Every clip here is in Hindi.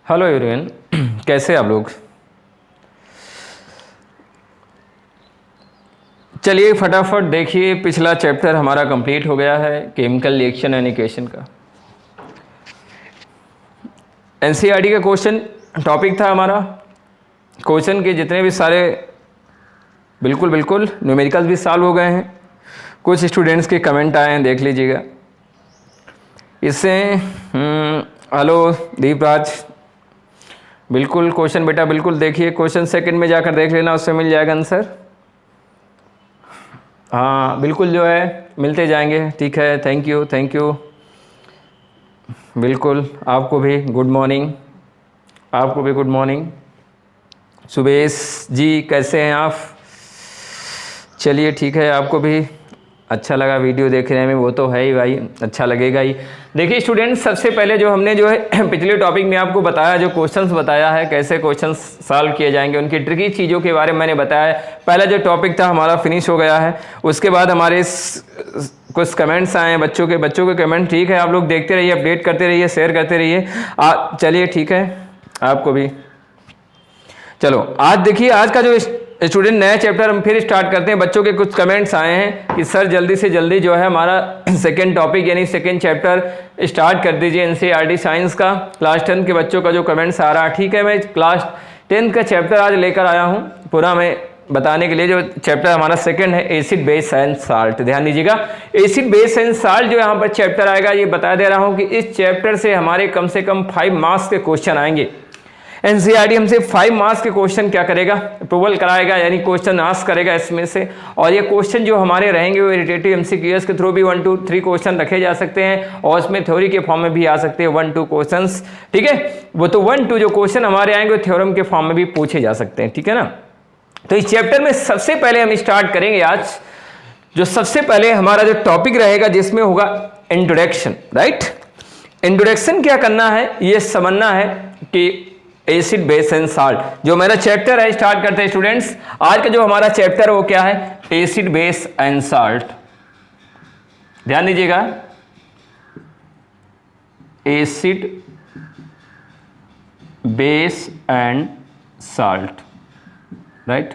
हेलो एवरीवन, कैसे आप लोग। चलिए फटाफट देखिए, पिछला चैप्टर हमारा कंप्लीट हो गया है केमिकल रिएक्शन एंड इक्वेशन का। एनसीईआरटी का क्वेश्चन टॉपिक था हमारा। क्वेश्चन के जितने भी सारे बिल्कुल न्यूमेरिकल्स भी सॉल्व हो गए हैं। कुछ स्टूडेंट्स के कमेंट आए हैं, देख लीजिएगा। इससे हेलो दीपराज, बिल्कुल क्वेश्चन बेटा बिल्कुल देखिए, क्वेश्चन सेकंड में जाकर देख लेना, उससे मिल जाएगा आंसर। हाँ बिल्कुल जो है मिलते जाएंगे, ठीक है। थैंक यू बिल्कुल। आपको भी गुड मॉर्निंग। सुबेश जी कैसे हैं आप। चलिए ठीक है, आपको भी अच्छा लगा वीडियो देखने में, वो तो है ही भाई, अच्छा लगेगा ही। देखिए स्टूडेंट्स, सबसे पहले जो हमने जो है पिछले टॉपिक में आपको बताया, जो क्वेश्चंस बताया है कैसे क्वेश्चंस सॉल्व किए जाएंगे, उनकी ट्रिकी चीज़ों के बारे में मैंने बताया है। पहला जो टॉपिक था हमारा फिनिश हो गया है। उसके बाद हमारे कुछ कमेंट्स आए हैं बच्चों के कमेंट, ठीक है। आप लोग देखते रहिए, अपडेट करते रहिए, शेयर करते रहिए। चलिए ठीक है, आपको भी। चलो आज देखिए, आज का जो स्टूडेंट नया चैप्टर हम फिर स्टार्ट करते हैं। बच्चों के कुछ कमेंट्स आए हैं कि सर जल्दी से जल्दी जो है हमारा सेकेंड टॉपिक यानी सेकेंड चैप्टर स्टार्ट कर दीजिए एनसीईआरटी साइंस का। क्लास 10 के बच्चों का जो कमेंट्स आ रहा है, ठीक है। मैं क्लास 10 का चैप्टर आज लेकर आया हूँ पूरा मैं बताने के लिए। जो चैप्टर हमारा सेकंड है एसिड बेस एंड साल्ट, ध्यान दीजिएगा। एसिड बेस एंड साल्ट जो यहाँ पर चैप्टर आएगा, ये बता दे रहा हूँ कि इस चैप्टर से हमारे कम से कम 5 मार्क्स के क्वेश्चन आएंगे। एनसीईआरटी हमसे 5 मार्क्स के क्वेश्चन क्या करेगा, अप्रूवल कराएगा, यानी क्वेश्चन आस्क करेगा इसमें से। और ये क्वेश्चन जो हमारे रहेंगे वो रिलेटिव एमसीक्यूएस के थ्रू भी 1 2 3 क्वेश्चन रखे जा सकते हैं, और उसमें थ्योरी के फॉर्म में भी आ सकते हैं 1 2 क्वेश्चंस, ठीक है। वो तो 1 2 जो क्वेश्चन हमारे आएंगे वो थ्योरम के फॉर्म में भी पूछे जा सकते हैं, ठीक है ना। तो इस चैप्टर में सबसे पहले हम स्टार्ट करेंगे आज, जो सबसे पहले हमारा जो टॉपिक रहेगा जिसमें होगा इंट्रोडक्शन, राइट। इंट्रोडक्शन क्या करना है, ये समझना है कि एसिड बेस एंड साल्ट जो मेरा चैप्टर है, स्टार्ट करते हैं स्टूडेंट्स। आज का जो हमारा चैप्टर है वो क्या है, एसिड बेस एंड साल्ट। ध्यान दीजिएगा, acid base and salt, right.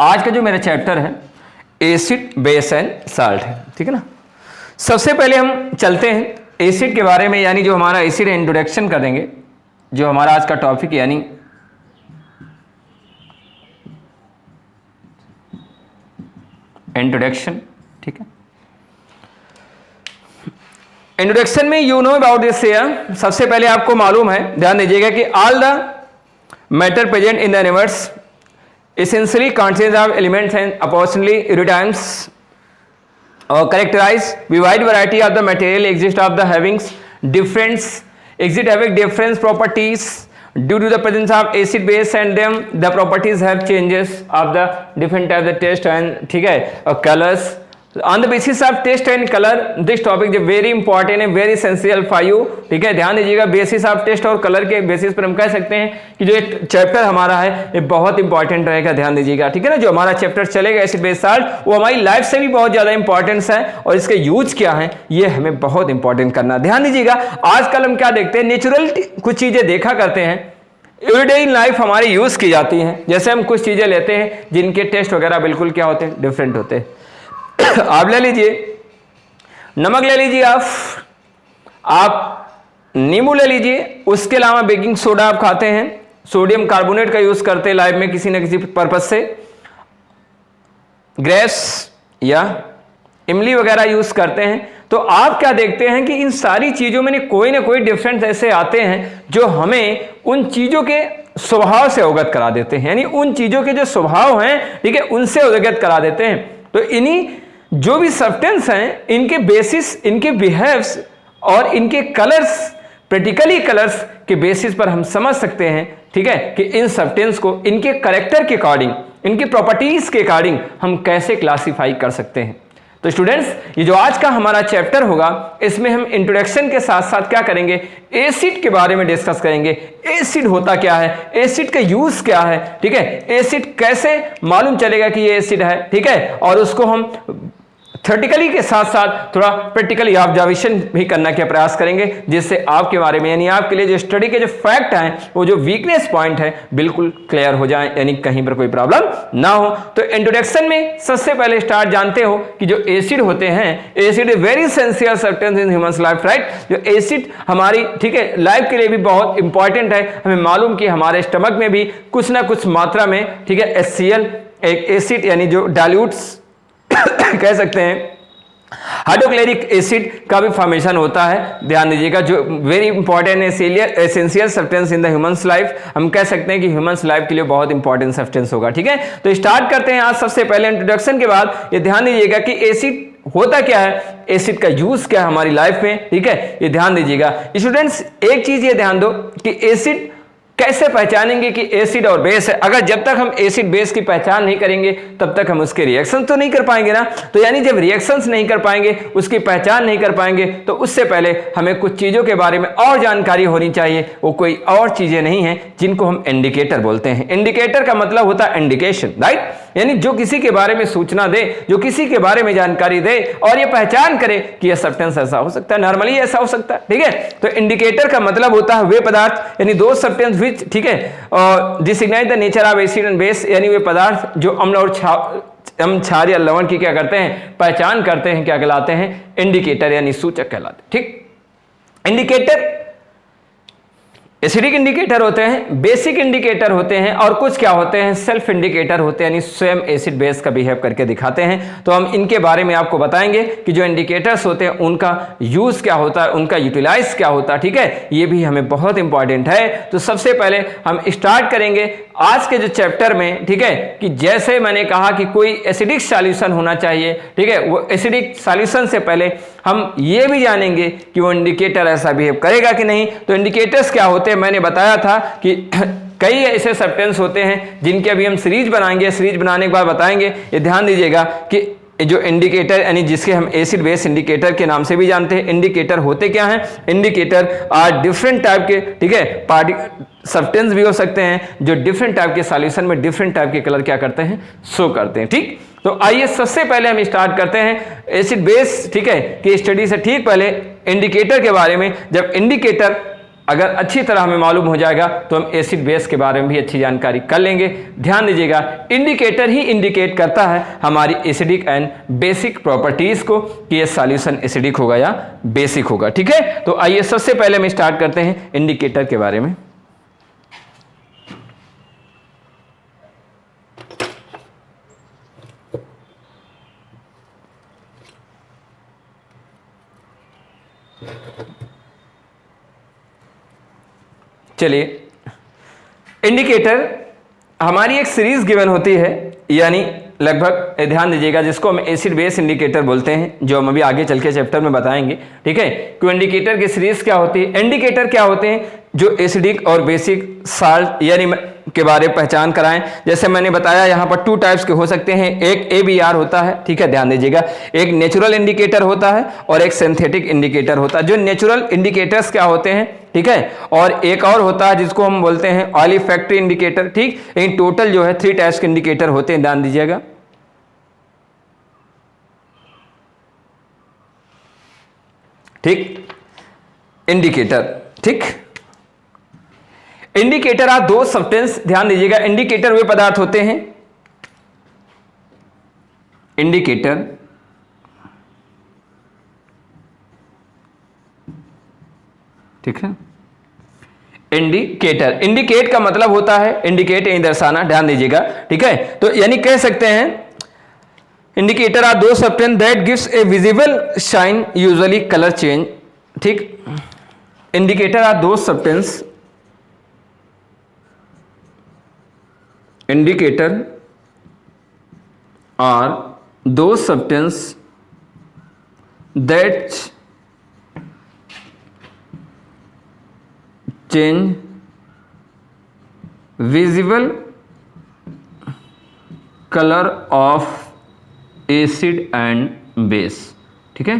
आज का जो मेरा चैप्टर है एसिड बेस एंड साल्ट है, ठीक है ना। सबसे पहले हम चलते हैं एसिड के बारे में, यानी जो हमारा एसिड इंट्रोडक्शन करेंगे, जो हमारा आज का टॉपिक यानी इंट्रोडक्शन, ठीक है। इंट्रोडक्शन में you know about this here, सबसे पहले आपको मालूम है, ध्यान दीजिएगा, कि all the matter present in the universe essentially contains of elements and approximately irritants characterized by wide variety of the material exist of the having different properties due to the presence of acid base and them the properties have changes of the different type of the taste and ठीक है, colors on the basis of taste and color this topic is very important and very essential for you, ठीक है। ध्यान दीजिएगा, बेसिस ऑफ टेस्ट और कलर के बेसिस पर हम कह सकते हैं कि जो एक चैप्टर हमारा है ये बहुत इंपॉर्टेंट रहेगा, ध्यान दीजिएगा, ठीक है ना। जो हमारा चैप्टर चलेगा एसिड बेस साल्ट, वो हमारी लाइफ से भी बहुत ज्यादा इंपॉर्टेंस है, और इसके यूज क्या है ये हमें बहुत इंपॉर्टेंट करना। ध्यान दीजिएगा, आजकल हम क्या देखते हैं, नेचुरल कुछ चीजें देखा करते हैं, एवरीडे इन लाइफ हमारी यूज की जाती हैं। जैसे हम कुछ चीजें लेते हैं जिनके टेस्ट वगैरह बिल्कुल क्या होते हैं, डिफरेंट होते हैं। आप ले लीजिए नमक, ले लीजिए आप नींबू ले लीजिए, उसके अलावा बेकिंग सोडा आप खाते हैं, सोडियम कार्बोनेट का यूज करते हैं लाइफ में किसी न किसी पर्पज से, ग्रेप्स या इमली वगैरह यूज करते हैं। तो आप क्या देखते हैं कि इन सारी चीजों में कोई ना कोई डिफरेंस ऐसे आते हैं जो हमें उन चीजों के स्वभाव से अवगत करा देते हैं, यानी उन चीजों के जो स्वभाव हैं, ठीक है, उनसे अवगत करा देते हैं। तो इन्हीं जो भी सब्सटेंस हैं, इनके बेसिस, इनके बिहेव्स और इनके कलर्स, प्रैक्टिकली कलर्स के बेसिस पर हम समझ सकते हैं, ठीक है, कि इन सब्सटेंस को इनके कैरेक्टर के अकॉर्डिंग, इनके प्रॉपर्टीज के अकॉर्डिंग हम कैसे क्लासिफाई कर सकते हैं। तो स्टूडेंट्स, ये जो आज का हमारा चैप्टर होगा, इसमें हम इंट्रोडक्शन के साथ साथ क्या करेंगे, एसिड के बारे में डिस्कस करेंगे। एसिड होता क्या है, एसिड का यूज क्या है, ठीक है, एसिड कैसे मालूम चलेगा कि ये एसिड है, ठीक है, और उसको हम थ्योरेटिकली के साथ साथ थोड़ा प्रैक्टिकली ऑब्जर्वेशन भी करने का प्रयास करेंगे, जिससे आपके बारे में यानी आपके लिए जो स्टडी के जो फैक्ट हैं, वो जो वीकनेस पॉइंट है बिल्कुल क्लियर हो जाए, यानी कहीं पर कोई प्रॉब्लम ना हो। तो इंट्रोडक्शन में सबसे पहले स्टार्ट जानते हो कि जो एसिड होते हैं, acid is very essential substance in human life, right. जो एसिड हमारी ठीक है लाइफ के लिए भी बहुत इंपॉर्टेंट है। हमें मालूम कि हमारे स्टमक में भी कुछ ना कुछ मात्रा में ठीक है HCl एक एसिड यानी जो डाइल्यूट्स कह सकते हैं हाइड्रोक्लोरिक एसिड का भी फॉर्मेशन होता है। ध्यान दीजिएगा, जो very important essential substance in the humans life, हम कह सकते हैं कि ह्यूमंस लाइफ के लिए बहुत इंपॉर्टेंट सब्सटेंस होगा। ठीक है, तो स्टार्ट करते हैं आज सबसे पहले इंट्रोडक्शन के बाद ये ध्यान दीजिएगा कि एसिड होता क्या है, एसिड का यूज क्या है हमारी लाइफ में। ठीक है, ये ध्यान दीजिएगा स्टूडेंट्स। एक चीज ये ध्यान दो कि एसिड कैसे पहचानेंगे कि एसिड और बेस है। अगर जब तक हम एसिड बेस की पहचान नहीं करेंगे तब तक हम उसके रिएक्शन तो नहीं कर पाएंगे ना। तो यानी जब रिएक्शंस नहीं कर पाएंगे, उसकी पहचान नहीं कर पाएंगे, तो उससे पहले हमें कुछ चीजों के बारे में और जानकारी होनी चाहिए। वो कोई और चीजें नहीं है जिनको हम इंडिकेटर बोलते हैं। इंडिकेटर का मतलब होता है इंडिकेशन, राइट, यानी जो किसी के बारे में सूचना दे, जो किसी के बारे में जानकारी दे और ये पहचान करे कि यह सब्सटेंस ऐसा हो सकता है, नॉर्मली ऐसा हो सकता है। ठीक है, तो इंडिकेटर का मतलब होता है वे पदार्थ यानी दो सब्सटेंस ठीक है designate the nature of acid and base, यानी वे पदार्थ जो अम्ल और क्षार या लवण की क्या करते हैं पहचान करते हैं, क्या कहलाते हैं इंडिकेटर यानी सूचक कहलाते हैं। ठीक, इंडिकेटर एसिडिक इंडिकेटर होते हैं, बेसिक इंडिकेटर होते हैं और कुछ क्या होते हैं सेल्फ इंडिकेटर होते हैं, यानी स्वयं एसिड बेस का बिहेव करके दिखाते हैं। तो हम इनके बारे में आपको बताएंगे कि जो इंडिकेटर्स होते हैं उनका यूज क्या होता है, उनका यूटिलाइज क्या होता है। ठीक है, ये भी हमें बहुत इंपॉर्टेंट है। तो सबसे पहले हम स्टार्ट करेंगे आज के जो चैप्टर में, ठीक है, कि जैसे मैंने कहा कि कोई एसिडिक सॉल्यूशन होना चाहिए। ठीक है, वो एसिडिक सॉल्यूशन से पहले हम ये भी जानेंगे कि वो इंडिकेटर ऐसा बिहेव करेगा कि नहीं। तो इंडिकेटर्स क्या होते हैं, मैंने बताया था कि कई ऐसे सब्सटेंस होते हैं जिनके अभी हम सीरीज बनाएंगे, सीरीज बनाने के बाद बताएंगे। ये ध्यान दीजिएगा कि जो इंडिकेटर यानी जिसके हम एसिड बेस इंडिकेटर के नाम से भी जानते हैं, इंडिकेटर होते क्या हैं, इंडिकेटर आर डिफरेंट टाइप के, ठीक है, सब्सटेंस भी हो सकते हैं जो डिफरेंट टाइप के सॉल्यूशन में डिफरेंट टाइप के कलर क्या करते हैं शो करते हैं। ठीक, तो आइए सबसे पहले हम स्टार्ट करते हैं एसिड बेस, ठीक है, की स्टडी से ठीक पहले इंडिकेटर के बारे में। जब इंडिकेटर अगर अच्छी तरह हमें मालूम हो जाएगा तो हम एसिड बेस के बारे में भी अच्छी जानकारी कर लेंगे। ध्यान दीजिएगा, इंडिकेटर ही इंडिकेट करता है हमारी एसिडिक एंड बेसिक प्रॉपर्टीज को कि ये सॉल्यूशन एसिडिक होगा या बेसिक होगा। ठीक है, तो आइए सबसे पहले हम स्टार्ट करते हैं इंडिकेटर के बारे में। चलिए, इंडिकेटर हमारी एक सीरीज गिवन होती है, यानी लगभग ध्यान दीजिएगा जिसको हम एसिड बेस इंडिकेटर बोलते हैं, जो हम अभी आगे चल के चैप्टर में बताएंगे। ठीक है, कि इंडिकेटर की सीरीज क्या होती है। इंडिकेटर क्या होते हैं जो एसिडिक और बेसिक साल्ट यानी के बारे में पहचान कराएं। जैसे मैंने बताया यहाँ पर 2 टाइप्स के हो सकते हैं, एक ABR होता है, ठीक है, ध्यान दीजिएगा, एक नेचुरल इंडिकेटर होता है और एक सिंथेटिक इंडिकेटर होता है। जो नेचुरल इंडिकेटर्स क्या होते हैं, ठीक है, और एक और होता है जिसको हम बोलते हैं ऑयल फैक्ट्री इंडिकेटर। ठीक, इन टोटल जो है 3 टाइप्स के इंडिकेटर होते हैं, ध्यान दीजिएगा। ठीक, इंडिकेटर, ठीक, इंडिकेटर आर दो सब्सटेंस, ध्यान दीजिएगा, इंडिकेटर वे पदार्थ होते हैं, इंडिकेटर ठीक है, इंडिकेटर, इंडिकेट का मतलब होता है इंडिकेट यानी दर्शाना, ध्यान दीजिएगा। ठीक है, तो यानी कह सकते हैं इंडिकेटर आर दो substance that gives A visible shine usually colour change. ठीक, इंडिकेटर आर दो सब्सटेंस, इंडिकेटर आर दो substance that change visible colour of acid and base. ठीक है,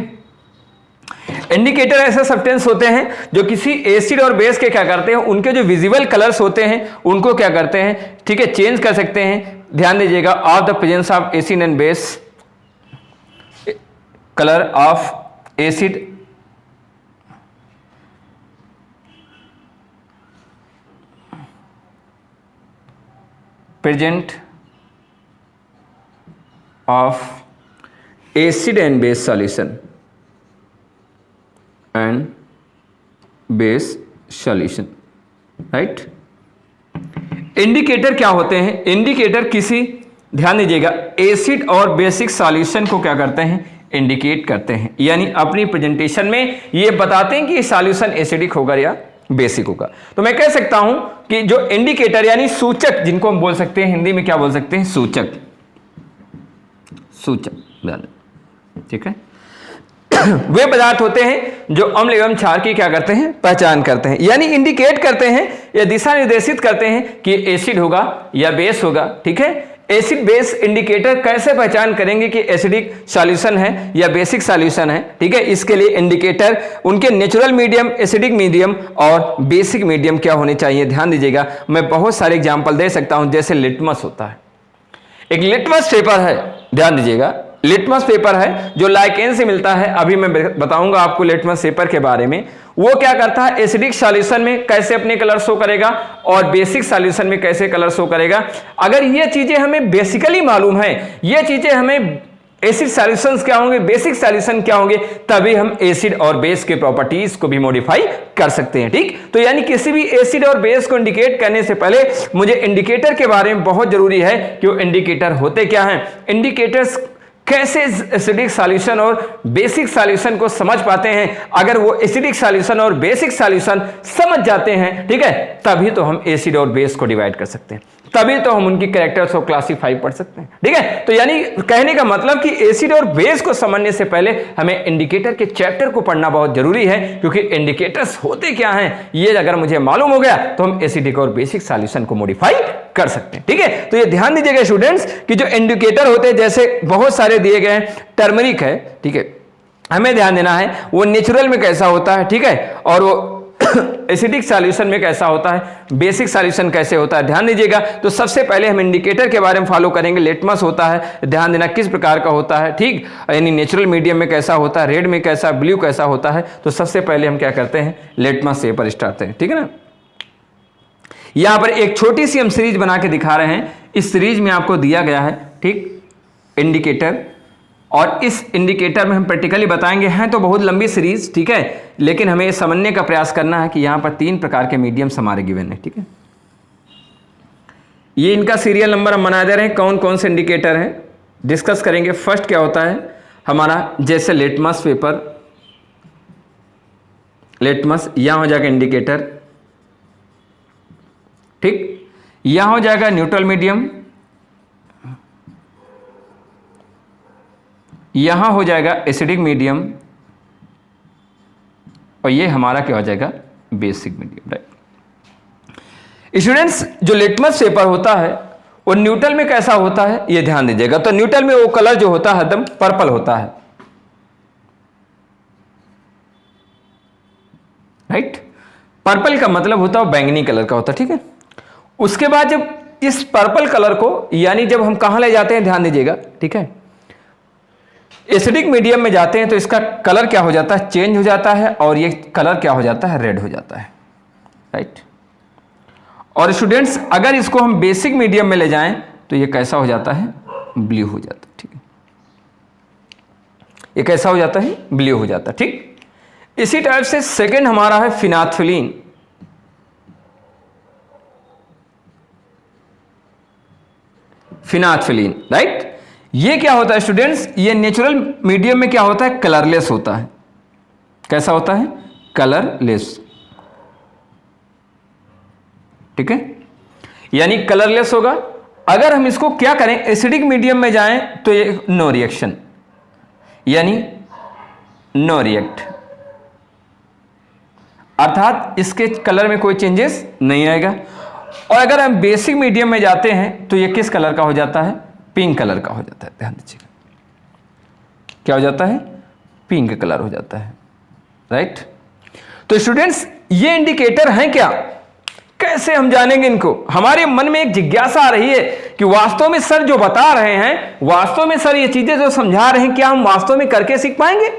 इंडिकेटर ऐसे सब्सटेंस होते हैं जो किसी एसिड और बेस के क्या करते हैं, उनके जो विजिबल कलर्स होते हैं उनको क्या करते हैं, ठीक है, चेंज कर सकते हैं। ध्यान दीजिएगा, of the presence of acid and base, colour of acid present of acid and base solution and base solution, right. Indicator क्या होते हैं? इंडिकेटर किसी, ध्यान दीजिएगा, एसिड और बेसिक सॉल्यूशन को क्या करते हैं? इंडिकेट करते हैं, यानी अपनी प्रेजेंटेशन में ये बताते हैं कि सॉल्यूशन एसिडिक होगा या बेसिक होगा। तो मैं कह सकता हूं कि जो इंडिकेटर यानी सूचक, जिनको हम बोल सकते हैं हिंदी में क्या बोल सकते हैं? सूचक, सूचक, ठीक है। वे पदार्थ होते हैं जो अम्ल एवं क्षार की क्या करते हैं? पहचान करते हैं, यानी इंडिकेट करते हैं या दिशा निर्देशित करते हैं कि एसिड होगा या बेस होगा, ठीक है। एसिड बेस इंडिकेटर कैसे पहचान करेंगे कि एसिडिक सॉल्यूशन है या बेसिक सॉल्यूशन है, ठीक है। इसके लिए इंडिकेटर उनके नेचुरल मीडियम, एसिडिक मीडियम और बेसिक मीडियम क्या होने चाहिए, ध्यान दीजिएगा। मैं बहुत सारे एग्जाम्पल दे सकता हूं, जैसे लिटमस होता है, एक लिटमस पेपर है, ध्यान दीजिएगा, लिटमस पेपर है जो लाइकेन से मिलता है। अभी मैं बताऊंगा आपको लिटमस पेपर के बारे में। वो क्या करता है? एसिडिक सॉल्यूशन में कैसे अपने कलर शो करेगा और बेसिक सॉल्यूशन में कैसे कलर शो करेगा। अगर ये चीजें हमें बेसिकली मालूम है, ये चीजें हमें एसिड सॉल्यूशंस क्या होंगे, बेसिक सॉल्यूशन क्या होंगे, तभी हम एसिड और बेस के प्रॉपर्टीज को भी मॉडिफाई कर सकते हैं, ठीक। तो यानी किसी भी एसिड और बेस को इंडिकेट करने से पहले मुझे इंडिकेटर के बारे में बहुत जरूरी है कि वो इंडिकेटर होते क्या हैं, इंडिकेटर्स कैसे एसिडिक सॉल्यूशन और बेसिक सॉल्यूशन को समझ पाते हैं। अगर वो एसिडिक सॉल्यूशन और बेसिक सॉल्यूशन समझ जाते हैं, ठीक है, तभी तो हम एसिड और बेस को डिवाइड कर सकते हैं, तभी तो हम उनकी कैरेक्टर्स को क्लासिफाई पढ़ सकते हैं, ठीक है। तो यानी कहने का मतलब कि एसिड और बेस को समझने से पहले हमें इंडिकेटर के चैप्टर को पढ़ना बहुत जरूरी है, क्योंकि इंडिकेटर्स होते क्या हैं ये अगर मुझे मालूम हो गया तो हम एसिडिक और बेसिक सॉल्यूशन को मॉडिफाई कर सकते हैं, ठीक है। तो ये ध्यान दीजिएगा स्टूडेंट्स कि जो इंडिकेटर होते हैं, जैसे बहुत सारे दिए गए हैं, टर्मरिक है, ठीक है, हमें ध्यान देना है वो नेचुरल में कैसा होता है, ठीक है, और वो एसिडिक सॉल्यूशन में कैसा होता है, बेसिक सॉल्यूशन कैसे होता है, ध्यान दीजिएगा। तो सबसे पहले हम इंडिकेटर के बारे में फॉलो करेंगे। लिटमस होता है, ध्यान देना किस प्रकार का होता है, ठीक, यानी नेचुरल मीडियम में कैसा होता है, रेड में कैसा, ब्लू कैसा होता है। तो सबसे पहले हम क्या करते हैं? लिटमस पेपर स्टार्ट करते हैं, ठीक है ना। यहां पर एक छोटी सी हम सीरीज बना के दिखा रहे हैं। इस सीरीज में आपको दिया गया है, ठीक, इंडिकेटर, और इस इंडिकेटर में हम प्रैक्टिकली बताएंगे। हैं तो बहुत लंबी सीरीज, ठीक है, लेकिन हमें समझने का प्रयास करना है कि यहां पर 3 प्रकार के मीडियम्स हमारे गिवन है, ठीक है। ये इनका सीरियल नंबर हम बना दे रहे हैं, कौन कौन से इंडिकेटर हैं डिस्कस करेंगे। फर्स्ट क्या होता है हमारा, जैसे लिटमस पेपर, लिटमस, यहां हो जाएगा इंडिकेटर, ठीक, यहां हो जाएगा न्यूट्रल मीडियम, यहां हो जाएगा एसिडिक मीडियम, और ये हमारा क्या हो जाएगा? Basic medium, right. स्टूडेंट्स, जो लिटमस पेपर होता है वो न्यूट्रल में कैसा होता है ये ध्यान दीजिएगा। तो न्यूट्रल में वो कलर जो होता है एकदम पर्पल होता है, राइट। पर्पल का मतलब होता है बैंगनी कलर का होता है, ठीक है। उसके बाद जब इस पर्पल कलर को, यानी जब हम कहां ले जाते हैं, ध्यान दीजिएगा, ठीक है, एसिडिक मीडियम में जाते हैं तो इसका कलर क्या हो जाता है? चेंज हो जाता है, और ये कलर क्या हो जाता है? रेड हो जाता है, राइट। और स्टूडेंट्स, अगर इसको हम बेसिक मीडियम में ले जाएं तो ये कैसा हो जाता है? ब्लू हो जाता है, ठीक है, ये कैसा हो जाता है? ब्लू हो जाता है, ठीक। इसी टाइप से सेकंड हमारा है फिनाल्फ्थलीन, फिनाल्फ्थलीन, राइट। ये क्या होता है स्टूडेंट्स? ये नेचुरल मीडियम में क्या होता है? कलरलेस होता है। कैसा होता है? कलरलेस, ठीक है, यानी कलरलेस होगा। अगर हम इसको क्या करें, एसिडिक मीडियम में जाएं तो ये नो रिएक्शन, यानी नो रिएक्ट, अर्थात इसके कलर में कोई चेंजेस नहीं आएगा। और अगर हम बेसिक मीडियम में जाते हैं तो ये किस कलर का हो जाता है? पिंक कलर का हो जाता है, ध्यान दीजिएगा, क्या हो जाता है? पिंक कलर हो जाता है, राइट। तो स्टूडेंट्स, ये इंडिकेटर हैं क्या? कैसे हम जानेंगे इनको? हमारे मन में एक जिज्ञासा आ रही है कि वास्तव में सर जो बता रहे हैं, वास्तव में सर ये चीजें जो समझा रहे हैं, क्या हम वास्तव में करके सीख पाएंगे?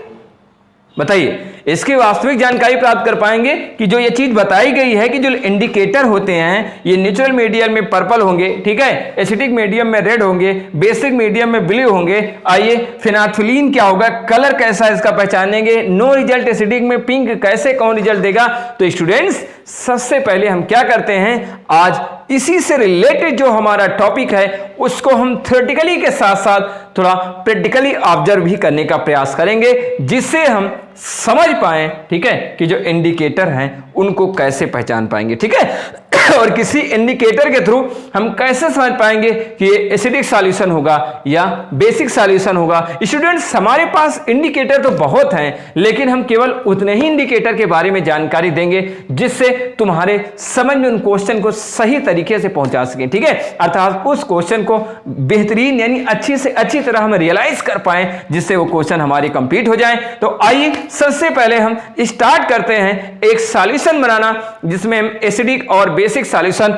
बताइए, इसकी वास्तविक जानकारी प्राप्त कर पाएंगे कि जो ये चीज बताई गई है कि जो इंडिकेटर होते हैं ये नेचुरल मीडियम में पर्पल होंगे, ठीक है, एसिडिक मीडियम में रेड होंगे, बेसिक मीडियम में ब्लू होंगे। आइए, फिनाइल्फ्यूलिन क्या होगा, कलर कैसा है इसका पहचानेंगे। नो रिजल्ट एसिडिक में पिंक, कैसे कौन रिजल्ट देगा? तो स्टूडेंट्स, सबसे पहले हम क्या करते हैं, आज इसी से रिलेटेड जो हमारा टॉपिक है उसको हम थ्योरेटिकली के साथ साथ थोड़ा प्रैक्टिकली ऑब्जर्व भी करने का प्रयास करेंगे, जिससे हम समझ पाए, ठीक है, कि जो इंडिकेटर हैं उनको कैसे पहचान पाएंगे, ठीक है। और किसी इंडिकेटर के थ्रू हम कैसे समझ पाएंगे कि ये एसिडिक सॉल्यूशन होगा या बेसिक सॉल्यूशन होगा। स्टूडेंट्स, हमारे पास इंडिकेटर तो बहुत हैं, लेकिन हम केवल उतने ही इंडिकेटर के बारे में जानकारी देंगे जिससे तुम्हारे समझ में उन क्वेश्चन को सही तरीके से पहुंचा सके, ठीक है, अर्थात उस क्वेश्चन को बेहतरीन यानी अच्छी से अच्छी तरह हम रियलाइज कर पाए, जिससे वो क्वेश्चन हमारे कंप्लीट हो जाए। तो आइए, सबसे पहले हम स्टार्ट करते हैं एक सॉल्यूशन बनाना, जिसमें हम एसिडिक और बेसिक सॉल्यूशन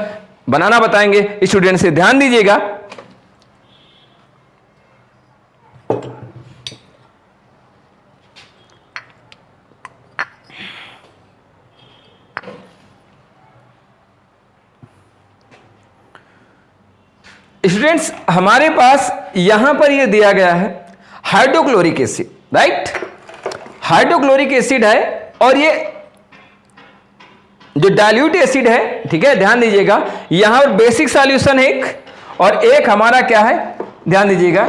बनाना बताएंगे। स्टूडेंट से ध्यान दीजिएगा। स्टूडेंट्स, हमारे पास यहां पर यह दिया गया है hydrochloric acid, right. Hydrochloric acid है और ये जो डाइल्यूट एसिड है, ठीक है, ध्यान दीजिएगा, यहां पर बेसिक सॉल्यूशन एक और एक हमारा क्या है, ध्यान दीजिएगा,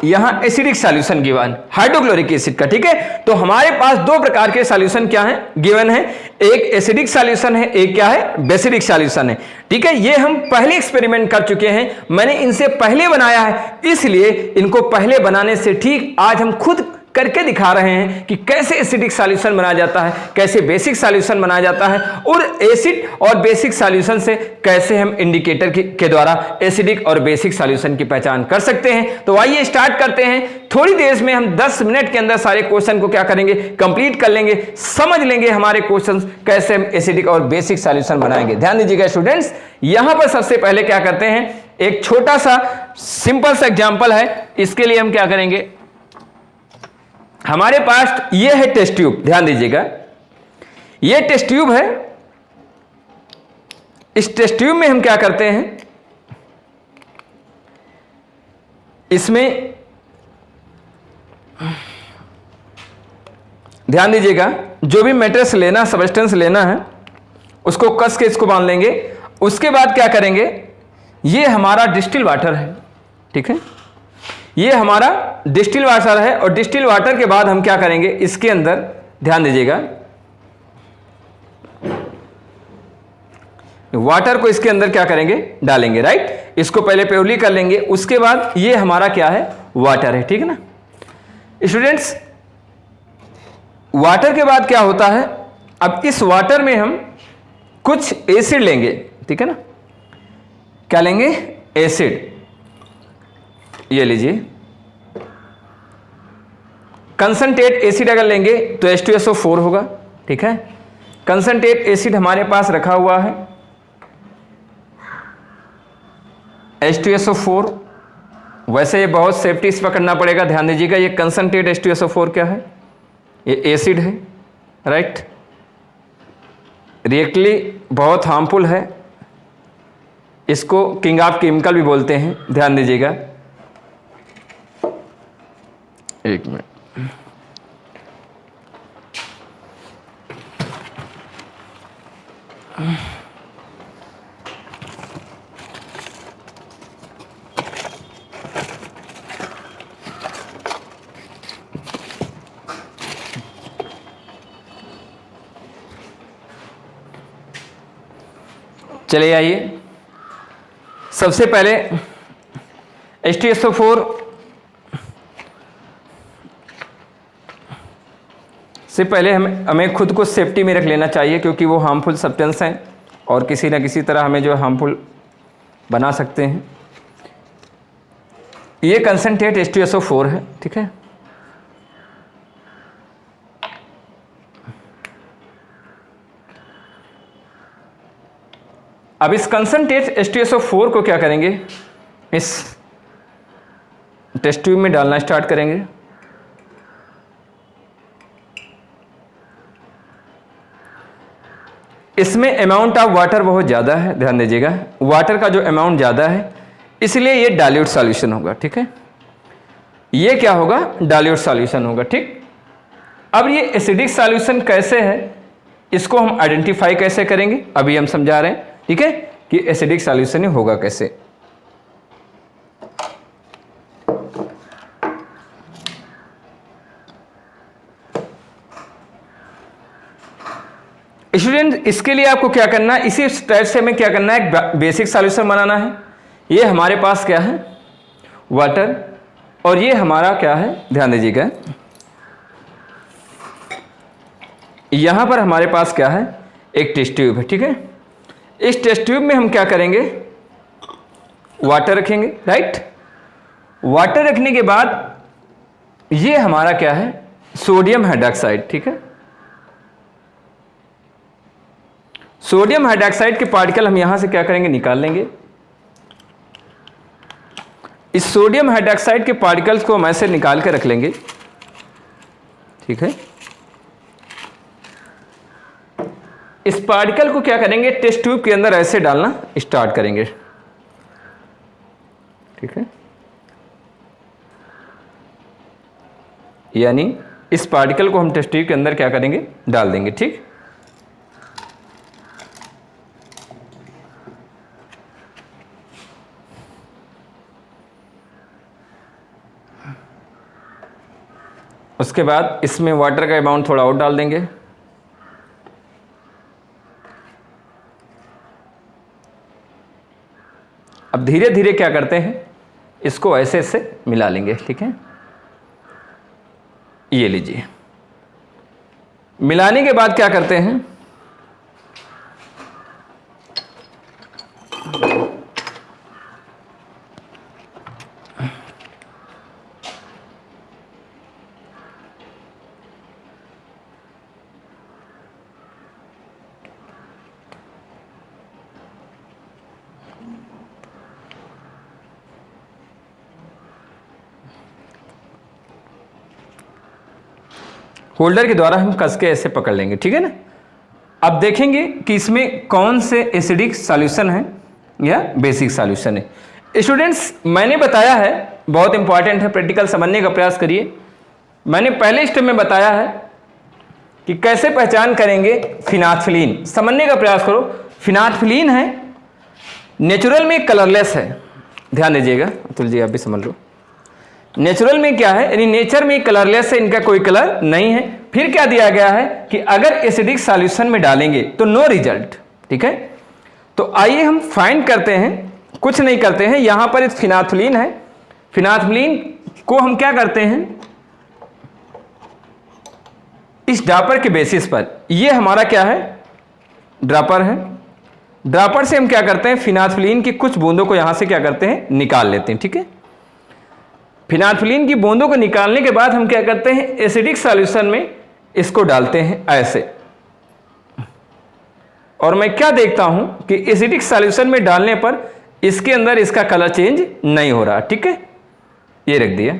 यहां acidic solution given hydrochloric acid का, ठीक है। तो हमारे पास दो प्रकार के सॉल्यूशन क्या है, गिवन है, एक एसिडिक सॉल्यूशन है, एक क्या है, बेसिडिक सॉल्यूशन है, ठीक है। ये हम पहले एक्सपेरिमेंट कर चुके हैं, मैंने इनसे पहले बनाया है, इसलिए इनको पहले बनाने से ठीक आज हम खुद करके दिखा रहे हैं कि कैसे एसिडिक सॉल्यूशन बनाया जाता है, कैसे बेसिक सॉल्यूशन बनाया जाता है, और एसिड और बेसिक सॉल्यूशन से कैसे हम इंडिकेटर के द्वारा एसिडिक और बेसिक सॉल्यूशन की पहचान कर सकते हैं। तो आइए स्टार्ट करते हैं। थोड़ी देर में हम 10 मिनट के अंदर सारे क्वेश्चन को क्या करेंगे, कंप्लीट कर लेंगे, समझ लेंगे हमारे क्वेश्चन कैसे हम एसिडिक और बेसिक सॉल्यूशन बनाएंगे। ध्यान दीजिएगा स्टूडेंट्स, यहां पर सबसे पहले क्या करते हैं, एक छोटा सा सिंपल सा एग्जांपल है। इसके लिए हम क्या करेंगे, हमारे पास ये है टेस्ट ट्यूब, ध्यान दीजिएगा, ये टेस्ट ट्यूब है। इस टेस्ट ट्यूब में हम क्या करते हैं, इसमें ध्यान दीजिएगा, जो भी मैट्रिक्स लेना, सब्सटेंस लेना है, उसको कस के इसको बांध लेंगे। उसके बाद क्या करेंगे, ये हमारा डिस्टिल वाटर है, ठीक है, ये हमारा डिस्टिल वाटर है, और डिस्टिल वाटर के बाद हम क्या करेंगे, इसके अंदर ध्यान दीजिएगा, वाटर को इसके अंदर क्या करेंगे, डालेंगे, राइट। इसको पहले प्योरली कर लेंगे, उसके बाद ये हमारा क्या है, वाटर है, ठीक है ना स्टूडेंट्स। वाटर के बाद क्या होता है, अब इस वाटर में हम कुछ एसिड लेंगे, ठीक है ना, क्या लेंगे, एसिड, ये लीजिए, कंसंट्रेट एसिड अगर लेंगे तो H2SO4 होगा, ठीक है। कंसंट्रेट एसिड हमारे पास रखा हुआ है H2SO4। वैसे ये बहुत सेफ्टी इस पर करना पड़ेगा, ध्यान दीजिएगा, ये कंसंट्रेट H2SO4 क्या है, ये एसिड है, राइट, रिएक्टली बहुत हार्मफुल है, इसको किंग ऑफ केमिकल भी बोलते हैं, ध्यान दीजिएगा। एक मिनट, चलिए आइए, सबसे पहले H2SO4 से पहले हमें खुद को सेफ्टी में रख लेना चाहिए, क्योंकि वो हार्मफुल सब्सटेंस हैं और किसी ना किसी तरह हमें जो हार्मफुल बना सकते हैं। ये कंसंट्रेट H2SO4 है, ठीक है। अब इस कंसंट्रेट H2SO4 को क्या करेंगे, इस टेस्ट ट्यूब में डालना स्टार्ट करेंगे। इसमें अमाउंट ऑफ वाटर बहुत ज़्यादा है, ध्यान दीजिएगा, वाटर का जो अमाउंट ज़्यादा है इसलिए ये डाइल्यूट सॉल्यूशन होगा, ठीक है, ये क्या होगा, डाइल्यूट सॉल्यूशन होगा, ठीक। अब ये एसिडिक सॉल्यूशन कैसे है, इसको हम आइडेंटिफाई कैसे करेंगे, अभी हम समझा रहे हैं, ठीक है, कि एसिडिक सॉल्यूशन होगा कैसे। स्टूडेंट इसके लिए आपको क्या करना है, इसी टाइप से हमें क्या करना है, एक बेसिक सॉल्यूशन बनाना है। ये हमारे पास क्या है, वाटर, और ये हमारा क्या है, ध्यान दीजिएगा, यहां पर हमारे पास क्या है, एक टेस्ट ट्यूब है, ठीक है। इस टेस्ट ट्यूब में हम क्या करेंगे, वाटर रखेंगे, राइट। वाटर रखने के बाद ये हमारा क्या है, सोडियम हाइड्रोक्साइड, ठीक है। सोडियम हाइड्रोक्साइड के पार्टिकल हम यहां से क्या करेंगे, निकाल लेंगे। इस सोडियम हाइड्रोक्साइड के पार्टिकल्स को हम ऐसे निकाल के रख लेंगे, ठीक है। इस पार्टिकल को क्या करेंगे, टेस्ट ट्यूब के अंदर ऐसे डालना स्टार्ट करेंगे, ठीक है। यानी इस पार्टिकल को हम टेस्ट ट्यूब के अंदर क्या करेंगे, डाल देंगे, ठीक। उसके बाद इसमें वाटर का अमाउंट थोड़ा और डाल देंगे। अब धीरे धीरे क्या करते हैं, इसको ऐसे ऐसे मिला लेंगे, ठीक है। ये लीजिए, मिलाने के बाद क्या करते हैं, होल्डर के द्वारा हम कस के ऐसे पकड़ लेंगे, ठीक है ना। अब देखेंगे कि इसमें कौन से एसिडिक सॉल्यूशन है या बेसिक सॉल्यूशन है। स्टूडेंट्स मैंने बताया है, बहुत इंपॉर्टेंट है, प्रैक्टिकल समझने का प्रयास करिए। मैंने पहले स्टेप में बताया है कि कैसे पहचान करेंगे फिनाल्फिलीन, समझने का प्रयास करो। फिनाल्फिलीन है, नेचुरल में कलरलेस है, ध्यान दीजिएगा, अतुल जी आप भी समझ लो। नेचुरल में क्या है, यानी नेचर में कलरलेस है, इनका कोई कलर नहीं है। फिर क्या दिया गया है कि अगर एसिडिक सॉल्यूशन में डालेंगे तो नो रिजल्ट, ठीक है। तो आइए हम फाइंड करते हैं, कुछ नहीं करते हैं, यहां पर फिनाल्फिलीन है, फिनाल्फिलीन को हम क्या करते हैं, इस ड्रॉपर के बेसिस पर, ये हमारा क्या है, ड्रॉपर है, ड्रॉपर से हम क्या करते हैं, फिनाल्फिलीन की कुछ बूंदों को यहां से क्या करते हैं, निकाल लेते हैं, ठीक है। फिनाल्फिलीन की बूंदों को निकालने के बाद हम क्या करते हैं, एसिडिक सॉल्यूशन में इसको डालते हैं ऐसे, और मैं क्या देखता हूं कि एसिडिक सॉल्यूशन में डालने पर इसके अंदर इसका कलर चेंज नहीं हो रहा, ठीक है। ये रख दिया।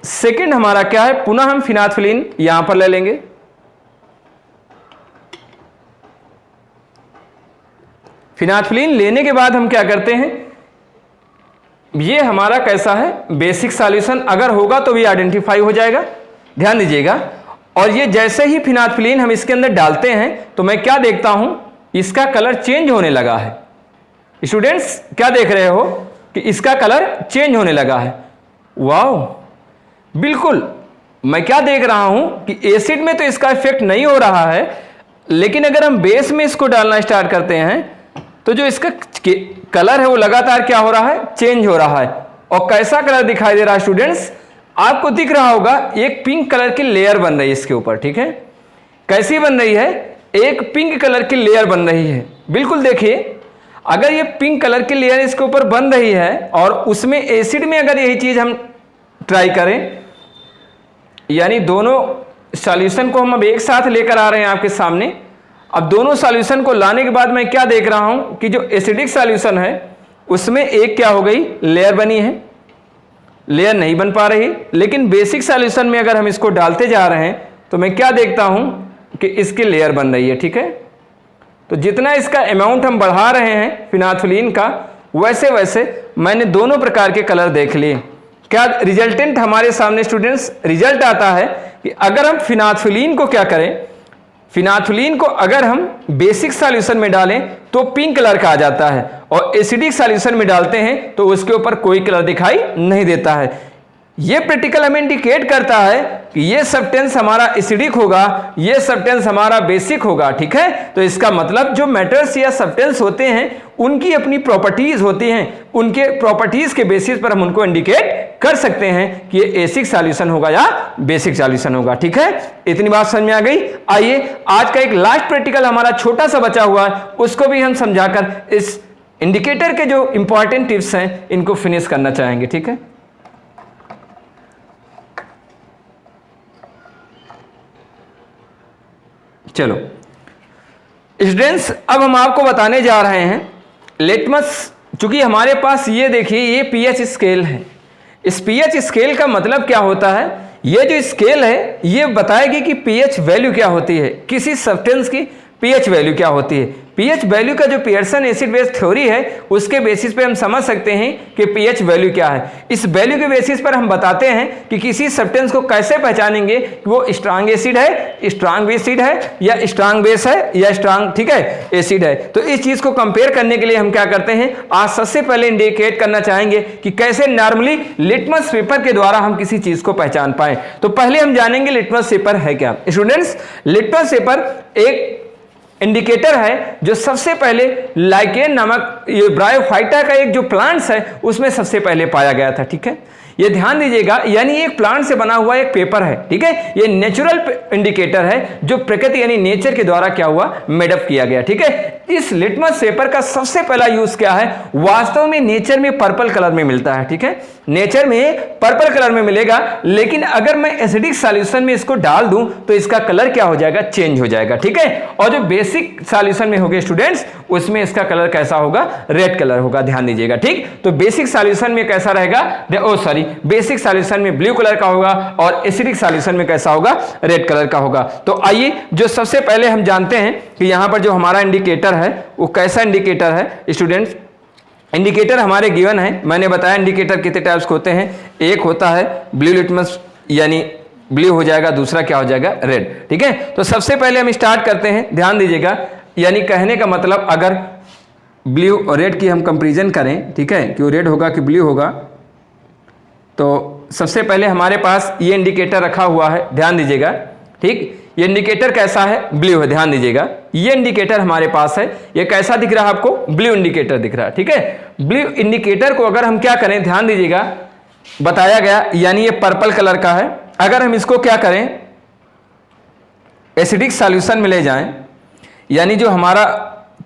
सेकंड हमारा क्या है, पुनः हम फिनाल्फिलीन यहां पर ले लेंगे, फिनाल्फिलीन लेने के बाद हम क्या करते हैं, ये हमारा कैसा है, बेसिक सॉल्यूशन अगर होगा तो भी आइडेंटिफाई हो जाएगा, ध्यान दीजिएगा। और ये जैसे ही फिनाल्फिलीन हम इसके अंदर डालते हैं तो मैं क्या देखता हूं, इसका कलर चेंज होने लगा है। स्टूडेंट्स क्या देख रहे हो कि इसका कलर चेंज होने लगा है, वाओ, बिल्कुल। मैं क्या देख रहा हूं कि एसिड में तो इसका इफेक्ट नहीं हो रहा है, लेकिन अगर हम बेस में इसको डालना स्टार्ट करते हैं तो जो इसका कलर है वो लगातार क्या हो रहा है, चेंज हो रहा है। और कैसा कलर दिखाई दे रहा है स्टूडेंट्स, आपको दिख रहा होगा एक पिंक कलर की लेयर बन रही है इसके ऊपर, ठीक है। कैसी बन रही है, एक पिंक कलर की लेयर बन रही है, बिल्कुल देखिए। अगर ये पिंक कलर की लेयर इसके ऊपर बन रही है और उसमें एसिड में अगर यही चीज हम ट्राई करें, यानी दोनों सॉल्यूशन को हम अब एक साथ लेकर आ रहे हैं आपके सामने, अब दोनों सॉल्यूशन को लाने के बाद मैं क्या देख रहा हूं कि जो एसिडिक सॉल्यूशन है उसमें एक क्या हो गई, लेयर बनी है, लेयर नहीं बन पा रही। लेकिन बेसिक सॉल्यूशन में अगर हम इसको डालते जा रहे हैं तो मैं क्या देखता हूं कि इसकी लेयर बन रही है। ठीक है, तो जितना इसका अमाउंट हम बढ़ा रहे हैं फिनाइल्फ्यूलिन का, वैसे वैसे मैंने दोनों प्रकार के कलर देख लिए। क्या रिजल्टेंट हमारे सामने स्टूडेंट्स रिजल्ट आता है कि अगर हम फिनाइल्फ्यूलिन को क्या करें, फिनाइल्फ्यूलिन को अगर हम बेसिक सॉल्यूशन में डालें तो पिंक कलर का आ जाता है, और एसिडिक सॉल्यूशन में डालते हैं तो उसके ऊपर कोई कलर दिखाई नहीं देता है। ये प्रैक्टिकल हमें इंडिकेट करता है कि ये सब्सटेंस हमारा एसिडिक होगा, ये सब्सटेंस हमारा बेसिक होगा। ठीक है, तो इसका मतलब जो मेटल्स या सब्सटेंस होते हैं उनकी अपनी प्रॉपर्टीज होती हैं, उनके प्रॉपर्टीज के बेसिस पर हम उनको इंडिकेट कर सकते हैं कि ये एसिडिक सॉल्यूशन होगा या बेसिक सॉल्यूशन होगा। ठीक है, इतनी बात समझ में आ गई। आइए आज का एक लास्ट प्रैक्टिकल हमारा छोटा सा बचा हुआ है, उसको भी हम समझाकर इस इंडिकेटर के जो इंपॉर्टेंट टिप्स हैं इनको फिनिश करना चाहेंगे। ठीक है, चलो स्टूडेंट्स, अब हम आपको बताने जा रहे हैं लिटमस। चूंकि हमारे पास ये देखिए ये पीएच स्केल है। इस पीएच स्केल का मतलब क्या होता है, ये जो स्केल है ये बताएगी कि पीएच वैल्यू क्या होती है, किसी सब्सटेंस की पीएच वैल्यू क्या होती है। पीएच वैल्यू का जो पियर्सन एसिड बेस थ्योरी है उसके बेसिस पे हम समझ सकते हैं कि पीएच वैल्यू क्या है। इस वैल्यू के बेसिस पर हम बताते हैं कि किसी सब्सटेंस को कैसे पहचानेंगे कि वो स्ट्रांग एसिड है, स्ट्रांग एसिड है, या स्ट्रांग बेस है, या स्ट्रांग ठीक है एसिड है। तो इस चीज को कंपेयर करने के लिए हम क्या करते हैं, आज सबसे पहले इंडिकेट करना चाहेंगे कि कैसे नॉर्मली लिटमस पेपर के द्वारा हम किसी चीज को पहचान पाए। तो पहले हम जानेंगे लिटमस पेपर है क्या। स्टूडेंट्स, लिटमस पेपर एक इंडिकेटर है जो सबसे पहले लाइकेन नामक ये ब्रायोफाइटा का एक जो प्लांट्स है उसमें सबसे पहले पाया गया था। ठीक है, ये ध्यान दीजिएगा, यानी एक प्लांट से बना हुआ एक पेपर है। ठीक है, ये नेचुरल इंडिकेटर है जो प्रकृति यानी नेचर के द्वारा क्या हुआ, मेडअप किया गया। ठीक है, इस लिटमस पेपर का सबसे पहला यूज क्या है, वास्तव में नेचर में पर्पल कलर में मिलता है। ठीक है, नेचर में पर्पल कलर में मिलेगा, लेकिन अगर मैं एसिडिक सॉल्यूशन में इसको डाल दूं तो इसका कलर क्या हो जाएगा, चेंज हो जाएगा। ठीक है, और जो बेसिक सॉल्यूशन में होगा स्टूडेंट्स उसमें इसका कलर कैसा होगा, रेड कलर होगा। ध्यान दीजिएगा। ठीक, तो बेसिक सॉल्यूशन में कैसा रहेगा, बेसिक सॉल्यूशन में ब्लू कलर का होगा और एसिडिक सॉल्यूशन में कैसा होगा, रेड कलर का होगा। तो आइए जो सबसे पहले हम जानते हैं कि यहां पर जो हमारा इंडिकेटर है वो कैसा इंडिकेटर है। स्टूडेंट्स, इंडिकेटर हमारे गिवन है, मैंने बताया इंडिकेटर कितने टाइप्स के होते हैं। एक होता है ब्लू लिटमस यानी ब्लू हो जाएगा, दूसरा क्या हो जाएगा, रेड। ठीक है, तो सबसे पहले हम स्टार्ट करते हैं। ध्यान दीजिएगा, यानी कहने का मतलब अगर ब्लू और रेड की हम कंपेरिजन करें, ठीक है, कि वो रेड होगा कि ब्लू होगा, तो सबसे पहले हमारे पास ये इंडिकेटर रखा हुआ है। ध्यान दीजिएगा। ठीक, ये इंडिकेटर कैसा है, ब्लू है। ध्यान दीजिएगा, ये इंडिकेटर हमारे पास है, ये कैसा दिख रहा है आपको, ब्लू इंडिकेटर दिख रहा है। ठीक है, ब्लू इंडिकेटर को अगर हम क्या करें, ध्यान दीजिएगा, बताया गया यानी ये पर्पल कलर का है। अगर हम इसको क्या करें, एसिडिक सॉल्यूशन में ले जाएं, यानी जो हमारा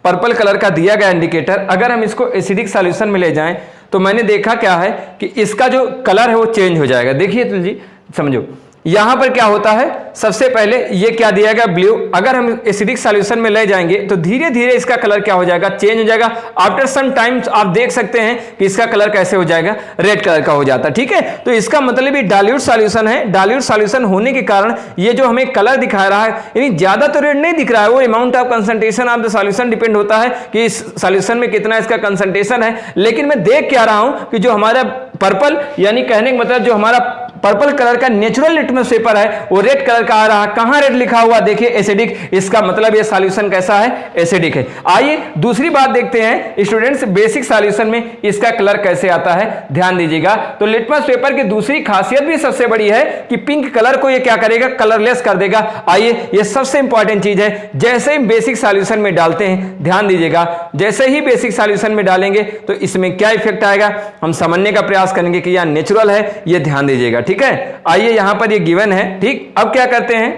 पर्पल कलर का दिया गया इंडिकेटर अगर हम इसको एसिडिक सॉल्यूशन में ले जाएं तो मैंने देखा क्या है कि इसका जो कलर है वो चेंज हो जाएगा। देखिए तो जी समझो, यहां पर क्या होता है, सबसे पहले ये क्या दिया गया, ब्लू। अगर हम एसिडिक सॉल्यूशन में ले जाएंगे तो धीरे धीरे इसका कलर क्या हो जाएगा, चेंज हो जाएगा। आफ्टर सम टाइम्स आप देख सकते हैं कि इसका कलर कैसे हो जाएगा, रेड कलर का हो जाता है। ठीक है, तो इसका मतलब ये डाइल्यूट सॉल्यूशन है। डाइल्यूट सॉल्यूशन होने के कारण ये जो हमें कलर दिखा रहा है, यानी ज्यादा तो रेड नहीं दिख रहा है, वो amount of concentration of the solution depend होता है कि इस सॉल्यूशन में कितना इसका कंसंट्रेशन है। लेकिन मैं देख क्या रहा हूं कि जो हमारा पर्पल, यानी कहने का मतलब जो हमारा पर्पल कलर का नेचुरल लिटमस पेपर है वो रेड कलर का आ रहा है। कहां रेड लिखा हुआ, देखिए एसिडिक, इसका मतलब ये सॉल्यूशन कैसा है, एसिडिक है। आइए दूसरी बात देखते हैं स्टूडेंट्स, बेसिक सॉल्यूशन में इसका कलर कैसे आता है। ध्यान दीजिएगा, तो लिटमस पेपर की दूसरी खासियत भी सबसे बड़ी है कि पिंक कलर को ये क्या करेगा, कलरलेस कर देगा। आइए, ये सबसे इंपॉर्टेंट चीज है। जैसे ही बेसिक सॉल्यूशन में डालते हैं, ध्यान दीजिएगा, जैसे ही बेसिक सॉल्यूशन में डालेंगे तो इसमें क्या इफेक्ट आएगा, हम समझने का प्रयास करेंगे कि यह नेचुरल है, ये ध्यान दीजिएगा। ठीक है, आइए यहां पर ये गिवन है। ठीक, अब क्या करते हैं,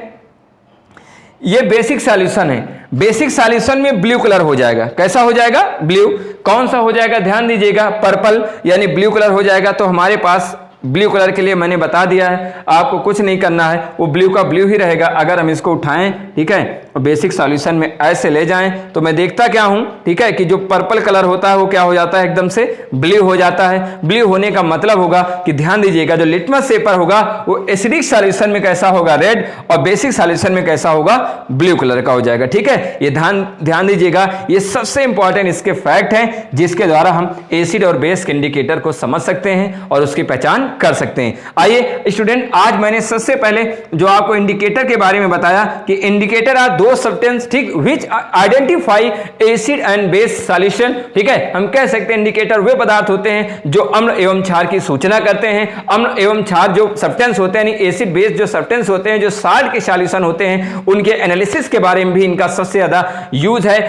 ये बेसिक सॉल्यूशन है, बेसिक सॉल्यूशन में ब्लू कलर हो जाएगा। कैसा हो जाएगा, ब्लू। कौन सा हो जाएगा, ध्यान दीजिएगा, पर्पल यानी ब्लू कलर हो जाएगा। तो हमारे पास ब्लू कलर के लिए मैंने बता दिया है, आपको कुछ नहीं करना है, वो ब्लू का ब्लू ही रहेगा। अगर हम इसको उठाएं, ठीक है, और बेसिक सॉल्यूशन में ऐसे ले जाएं तो मैं देखता क्या हूं, ठीक है, कि जो पर्पल कलर होता है वो क्या हो जाता है, एकदम से ब्लू हो जाता है। ब्लू होने का मतलब होगा कि ध्यान दीजिएगा, जो लिटमस पेपर होगा वो एसिडिक सॉल्यूशन में कैसा होगा, रेड, और बेसिक सॉल्यूशन में कैसा होगा, ब्लू कलर का हो जाएगा। ठीक है, ये ध्यान दीजिएगा, ये सबसे इंपॉर्टेंट इसके फैक्ट हैं जिसके द्वारा हम एसिड और बेस के इंडिकेटर को समझ सकते हैं और उसकी पहचान कर सकते हैं। आइए स्टूडेंट, आज मैंने सबसे पहले जो आपको इंडिकेटर के बारे में बताया कि इंडिकेटर आर दो सब्सटेंस, ठीक, which identify acid and base solution. ठीक है, हम कह सकते हैं इंडिकेटर वे पदार्थ होते हैं जो अम्ल एवं क्षार की सूचना करते हैं। अम्ल एवं क्षार जो सब्सटेंस होते हैं, एसिड बेस जो सब्सटेंस होते हैं, जो साल्ट के सॉल्यूशन होते हैं, उनके एनालिसिस के बारे में भी इनका सबसे ज्यादा यूज है।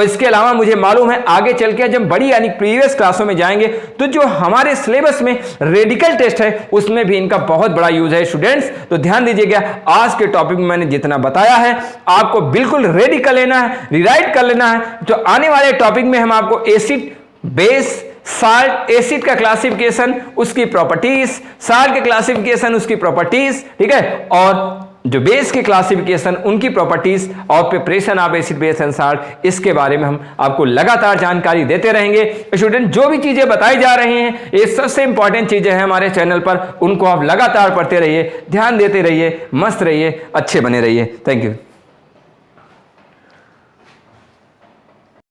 इसके अलावा मुझे मालूम है आगे चल के जब बड़ी यानी प्रीवियस क्लासों में जाएंगे तो जो हमारे सिलेबस में रेडिकल टेस्ट है उसमें भी इनका बहुत बड़ा यूज है स्टूडेंट्स। तो ध्यान दीजिएगा, आज के टॉपिक में मैंने जितना बताया है आपको बिल्कुल रेडी कर लेना है, रिराइट कर लेना है। तो आने वाले टॉपिक में हम आपको एसिड, बेस, साल्ट, एसिड का क्लासिफिकेशन, उसकी प्रॉपर्टीज, साल्ट के क्लासिफिकेशन, उसकी प्रॉपर्टीज, ठीक है, और जो बेस के क्लासिफिकेशन, उनकी प्रॉपर्टीज और preparation of acid, base and salt, इसके बारे में हम आपको लगातार जानकारी देते रहेंगे। स्टूडेंट, जो भी चीजें बताई जा रही हैं ये सबसे इंपॉर्टेंट चीजें हैं हमारे चैनल पर, उनको आप लगातार पढ़ते रहिए, ध्यान देते रहिए, मस्त रहिए, अच्छे बने रहिए। Thank you.